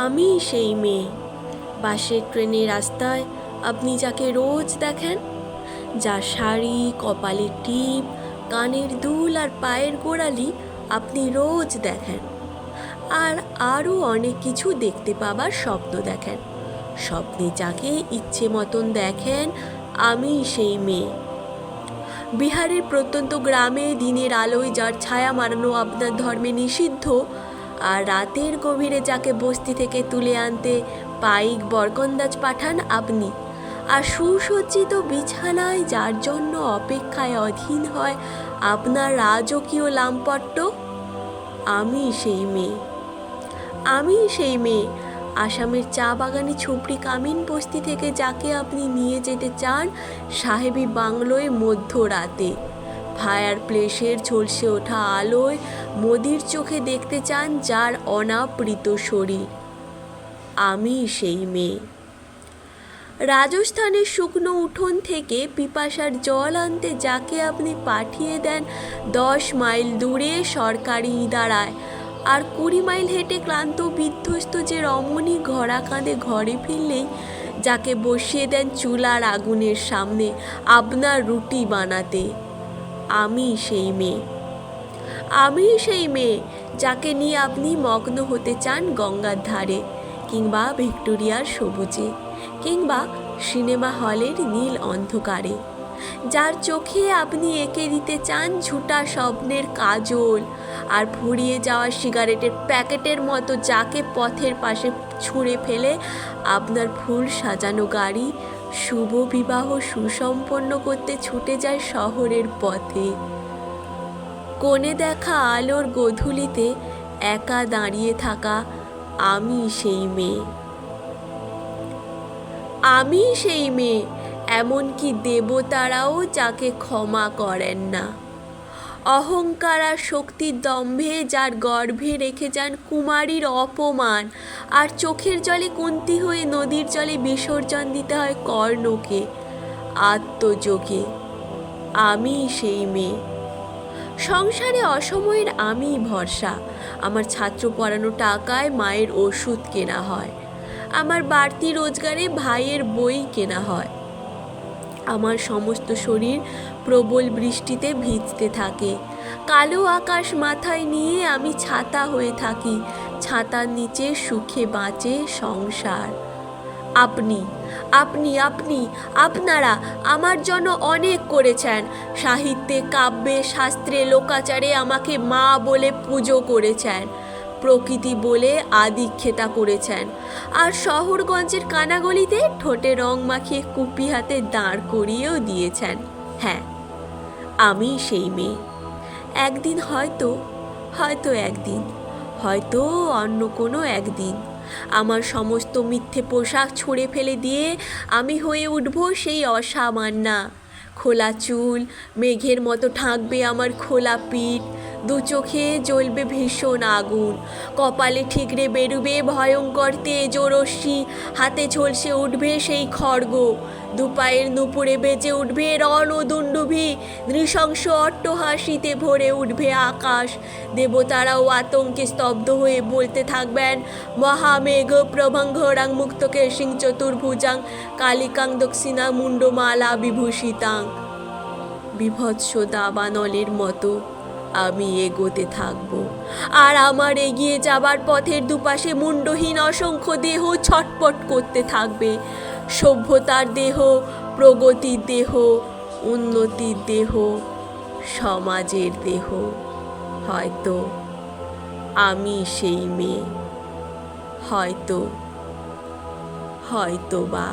আমি সেই মেয়ে। বাসের ট্রেনের রাস্তায় আপনি যাকে রোজ দেখেন, যার শাড়ি, কপালের টিপ, কানের দুল আর পায়ের গোড়ালি আপনি রোজ দেখেন। আর আরও অনেক কিছু দেখতে পাবার স্বপ্ন দেখেন। স্বপ্নে যাকে ইচ্ছে মতন দেখেন, আমি সেই মেয়ে। বিহারের প্রত্যন্ত গ্রামে দিনের আলোয় যার ছায়া মারানো আপনার ধর্মে নিষিদ্ধ, আর রাতের গভীরে যাকে বস্তি থেকে তুলে আনতে পাইক বরকন্দাজ পাঠান আপনি, আর সুসজ্জিত বিছানায় যার জন্য অপেক্ষায় অধীন হয় আপনার রাজকীয় লামপট্ট, আমি সেই মেয়ে। আমি সেই মেয়ে। আসামের চা বাগানে ছুপড়ি কামিন বস্তি থেকে যাকে আপনি নিয়ে যেতে চান সাহেবী বাংলোয় মধ্যরাতে, ফায়ার প্লেসের ঝলসে ওঠা আলোয় মোদির চোখে দেখতে চান যার অনাবৃত শরীর, আমি সেই মেয়ে। রাজস্থানের শুকনো উঠোন থেকে পিপাসার জল আনতে যাকে আপনি পাঠিয়ে দেন 10 মাইল দূরে সরকারি ইদারায়, আর 20 মাইল হেঁটে ক্লান্ত বিধ্বস্ত যে রমণী ঘোড়া কাঁধে ঘরে ফিরলেই যাকে বসিয়ে দেন চুলার আগুনের সামনে আপনার রুটি বানাতে, আমি সেই মেয়ে। আমি সেই মেয়ে যাকে নিয়ে আপনি মগ্ন হতে চান গঙ্গার ধারে, কিংবা ভিক্টোরিয়ার সবুজে, কিংবা সিনেমা হলের নীল অন্ধকারে, যার চোখে আপনি এঁকে দিতে চান ঝুটা স্বপ্নের কাজল, আর ফুরিয়ে যাওয়া সিগারেটের প্যাকেটের মতো যাকে পথের পাশে ছুঁড়ে ফেলে আপনার ফুল সাজানো গাড়ি শুভ বিবাহ সুসম্পন্ন করতে ছুটে যায় শহরের পথে। কোণে দেখা আলোর গোধূলিতে একা দাঁড়িয়ে থাকা আমি সেই মেয়ে। আমি সেই মেয়ে, এমনকি দেবতারাও যাকে ক্ষমা করেন না। অহংকার আর শক্তির দম্ভে যার গর্ভে রেখে যান কুমারীর অপমান, আর চোখের জলে কুন্তি হয়ে নদীর জলে বিসর্জন দিতে হয় কর্ণকে আত্মযোগে, আমি সেই মেয়ে। সংসারে অসময়ের আমি ভরসা। আমার ছাত্র পড়ানো টাকায় মায়ের ওষুধ কেনা হয়, আমার বাড়তি রোজগারে ভাইয়ের বই কেনা হয়। আমার সমস্ত শরীর প্রবল বৃষ্টিতে ভিজতে থাকে। কালো আকাশ মাথায় নিয়ে আমি ছাতা হয়ে থাকি, ছাতার নিচে সুখে বাঁচে সংসার। আপনি আপনি আপনি আপনারা আমার জন্য অনেক করেছেন। সাহিত্যে, কাব্যে, শাস্ত্রে, লোকাচারে আমাকে মা বলে পুজো করেছেন, প্রকৃতি বলে আদিক্ষেতা করেছেন, আর শহরগঞ্জের কানাগলিতে ঠোঁটে রং মাখিয়ে কুপি হাতে দাঁড় করিয়েও দিয়েছেন। হ্যাঁ, আমি সেই মেয়ে। একদিন হয়তো একদিন, হয়তো অন্য কোনো একদিন আমার সমস্ত মিথ্যে পোশাক ছুঁড়ে ফেলে দিয়ে আমি হয়ে উঠব সেই অসামান্যা। খোলা চুল মেঘের মতো ঢাকবে আমার খোলা পিঠ, দু চোখে জ্বলবে ভীষণ আগুন, কপালে ঠিকরে বেরুবে ভয়ঙ্কর তেজ ও রশ্মি, হাতে ঝলসে উঠবে সেই খড়গ, দুপায়ের নুপুরে বেজে উঠবে রণদুণ্ডুভি, নৃশংস অট্টহাসিতে ভরে উঠবে আকাশ। দেবতারাও আতঙ্কে স্তব্ধ হয়ে বলতে থাকবেন, মহামেঘ প্রভঙ্গরাং মুক্তকে সিং চতুর্ভুজাং কালিকাং দক্ষিণা মুন্ডমালা বিভূষিতাং। বিভৎস দাবানলের মতো আমি এগোতে থাকব, আর আমার এগিয়ে যাবার পথের দুপাশে মুন্ডহীন অসংখ্য দেহ ছটপট করতে থাকবে। সভ্যতার দেহ, প্রগতির দেহ, উন্নতির দেহ, সমাজের দেহ। হয়তো আমি সেই মেয়ে, হয়তো বা।